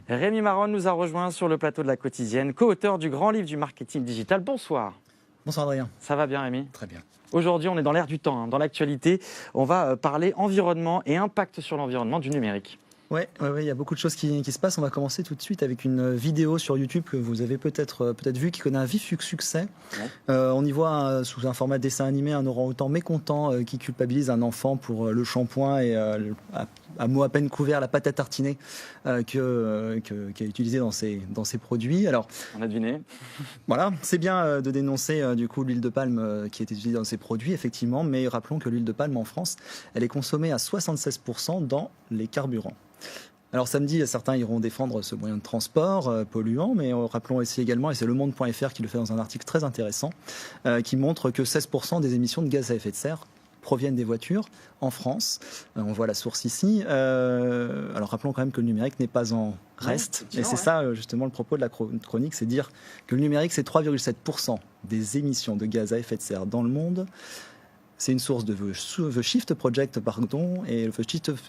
Rémi Marron nous a rejoint sur le plateau de La Quotidienne, co-auteur du grand livre du marketing digital. Bonsoir. Bonsoir Adrien. Ça va bien Rémi? Très bien. Aujourd'hui, on est dans l'air du temps, dans l'actualité. On va parler environnement et impact sur l'environnement du numérique. Ouais, il y a beaucoup de choses qui se passent. On va commencer tout de suite avec une vidéo sur YouTube que vous avez peut-être vu, qui connaît un vif succès. Ouais. On y voit sous un format dessin animé un orang-outan mécontent qui culpabilise un enfant pour le shampoing et à mot à peine couvert la pâte à tartiner qu'il a utilisé dans ses produits. Alors, on a deviné. Voilà, c'est bien de dénoncer du coup l'huile de palme qui est utilisée dans ces produits, effectivement, mais rappelons que l'huile de palme en France, elle est consommée à 76% dans les carburants. Alors samedi, certains iront défendre ce moyen de transport polluant, mais rappelons ici également, et c'est Le Monde.fr qui le fait dans un article très intéressant, qui montre que 16% des émissions de gaz à effet de serre proviennent des voitures en France. On voit la source ici. Alors rappelons quand même que le numérique n'est pas en reste. Et c'est ça justement le propos de la chronique, c'est dire que le numérique c'est 3,7% des émissions de gaz à effet de serre dans le monde. C'est une source de The Shift Project, pardon, et The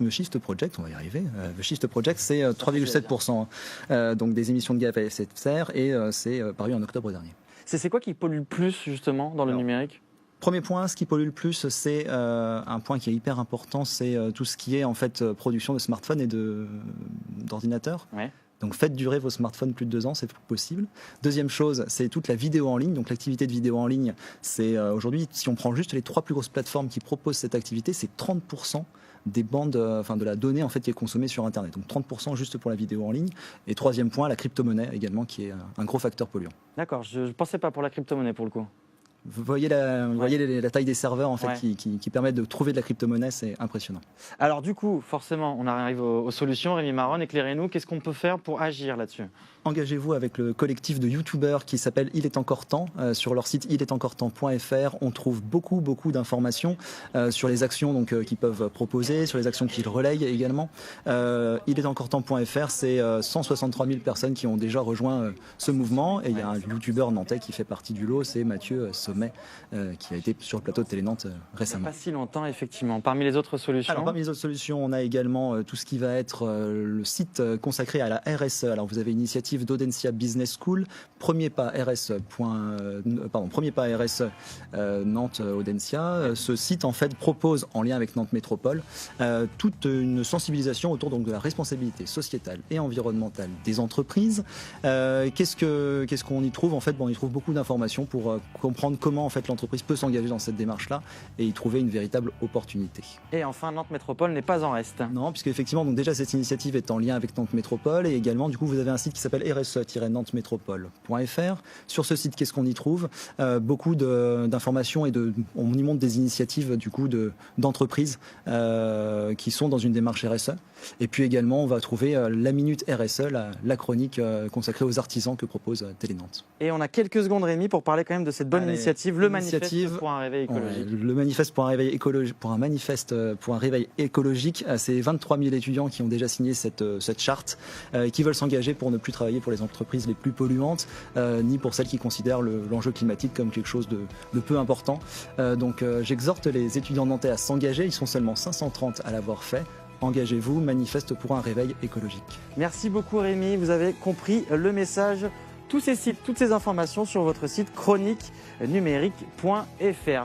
Shift Project, on va y arriver. The Shift Project, c'est 3,7% donc des émissions de gaz à effet de serre, et c'est paru en octobre dernier. C'est quoi qui pollue le plus justement dans le numérique ? Premier point, ce qui pollue le plus, c'est un point qui est hyper important, c'est tout ce qui est en fait production de smartphones et d'ordinateurs. Ouais. Donc faites durer vos smartphones plus de 2 ans, c'est possible. Deuxième chose, c'est toute la vidéo en ligne. Donc l'activité de vidéo en ligne, c'est aujourd'hui, si on prend juste les 3 plus grosses plateformes qui proposent cette activité, c'est 30% des bandes, de la donnée en fait qui est consommée sur Internet. Donc 30% juste pour la vidéo en ligne. Et troisième point, la crypto-monnaie également, qui est un gros facteur polluant. D'accord, je ne pensais pas pour la crypto-monnaie pour le coup. Vous voyez la taille des serveurs en fait, qui permettent de trouver de la crypto-monnaie, c'est impressionnant. Alors du coup, forcément, on arrive aux solutions. Rémi Marron, éclairez-nous, qu'est-ce qu'on peut faire pour agir là-dessus ? Engagez-vous avec le collectif de youtubeurs qui s'appelle Il est encore temps. Sur leur site ilestencor-temps.fr, on trouve beaucoup d'informations sur les actions qu'ils peuvent proposer, sur les actions qu'ils relayent également. Ilestencor-temps.fr, c'est 163 000 personnes qui ont déjà rejoint ce mouvement. Et il y a un youtubeur nantais qui fait partie du lot, c'est Mathieu Sommet, qui a été sur le plateau de Télénantes récemment. Pas si longtemps, effectivement. Parmi les autres solutions ? Alors, parmi les autres solutions, on a également tout ce qui va être le site consacré à la RSE. Alors, vous avez une initiative d'Audencia Business School, premier pas RSE Nantes Audencia. Ce site en fait propose, en lien avec Nantes Métropole, toute une sensibilisation autour de la responsabilité sociétale et environnementale des entreprises. Qu'est-ce qu'on y trouve en fait ? On y trouve beaucoup d'informations pour comprendre comment en fait l'entreprise peut s'engager dans cette démarche-là et y trouver une véritable opportunité. Et enfin, Nantes Métropole n'est pas en reste. Non, puisque effectivement, donc déjà cette initiative est en lien avec Nantes Métropole et également du coup vous avez un site qui s'appelle rse-nantes-métropole.fr. Sur ce site, qu'est-ce qu'on y trouve ? Beaucoup d'informations et on y montre des initiatives du coup d'entreprises qui sont dans une démarche RSE. Et puis également, on va trouver la Minute RSE, la chronique consacrée aux artisans que propose Télénantes. Et on a quelques secondes, Rémi, pour parler quand même de cette bonne initiative, le manifeste pour un réveil écologique. Le manifeste pour un réveil écologique, c'est 23 000 étudiants qui ont déjà signé cette charte, qui veulent s'engager pour ne plus travailler pour les entreprises les plus polluantes, ni pour celles qui considèrent l'enjeu climatique comme quelque chose de peu important. Donc j'exhorte les étudiants nantais à s'engager, ils sont seulement 530 à l'avoir fait. Engagez-vous, manifeste pour un réveil écologique. Merci beaucoup Rémi, vous avez compris le message. Tous ces sites, toutes ces informations sur votre site chroniquenumérique.fr.